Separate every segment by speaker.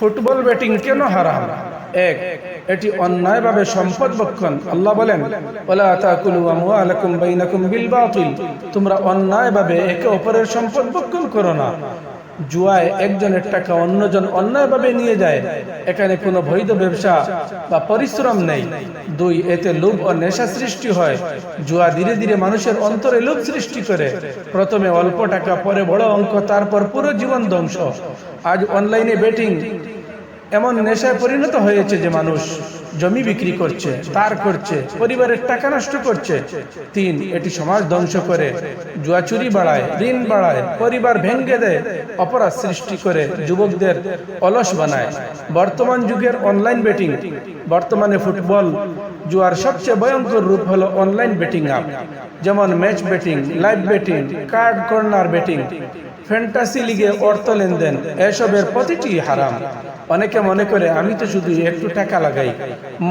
Speaker 1: Football batting কেন হারাম? এক, এটি অন্যায়ভাবে সম্পদ ভক্ষণ। আল্লাহ বলেন, ওয়ালা তাকুলু আমওয়ালাকুম বাইনাকুম বিল বাতিল, তোমরা অন্যায়ভাবে একে অপরের সম্পদ ভক্ষণ করো না। জুয়ায় একজনের টাকা অন্যজন অন্যায়ভাবে নিয়ে যায়, এখানে কোনো বৈধ ব্যবসা বা পরিশ্রম নেই। দুই, এতে লোভ ও নেশা সৃষ্টি হয়। জুয়া ধীরে ধীরে মানুষের অন্তরে লোভ সৃষ্টি করে। প্রথমে অল্প টাকা, পরে বড় অঙ্ক, তারপর পুরো জীবন ধ্বংস। আজ অনলাইনে বেটিং এমন নেশায় পরিণত হয়েছে যে মানুষ জমি বিক্রি করছে, তার করছে, পরিবারের টাকা নষ্ট করছে। তিন, এটি সমাজ ধ্বংস করে, জুয়া চুরি বাড়ায়, ঋণ বাড়ায়, পরিবার ভেঙে দেয়, অপরাধ সৃষ্টি করে, যুবকদের অলস বানায়। বর্তমান যুগের অনলাইন বেটিং, বর্তমানে ফুটবল জুয়ার সবচেয়ে ভয়ঙ্কর রূপ হলো অনলাইন বেটিং অ্যাপ, যেমন match betting, live betting, card corner betting, fantasy লিগে অর্থ লেনদেন। এসবের প্রতিটি হারাম। অনেকে মনে করে আমি তো শুধু একটু টাকা লাগাই,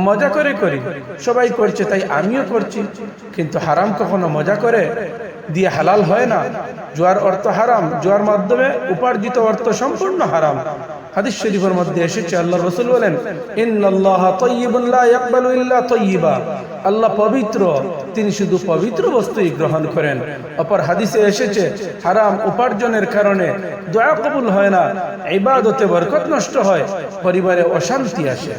Speaker 1: মজা করে করি, সবাই করছে তাই আমিও করছি। কিন্তু হারাম কখনো মজা করে দিয়ে হালাল হয় না। জুয়ার অর্থ হারাম, জুয়ার মাধ্যমে উপার্জিত অর্থ সম্পূর্ণ হারাম। হাদিস শরীফের মধ্যে এসেছে, আল্লাহর রাসূল বলেন, ইন্নাল্লাহা তাইয়্যিবুন লা ইয়াকবালু ইল্লা তাইয়্যিবা, আল্লাহ পবিত্র, তিনি শুধু পবিত্র বস্তুই গ্রহণ করেন। অপর হাদিসে এসেছে, হারাম উপার্জনের কারণে দোয়া কবুল হয় না, ইবাদতে বরকত নষ্ট হয়, পরিবারে অশান্তি আসে।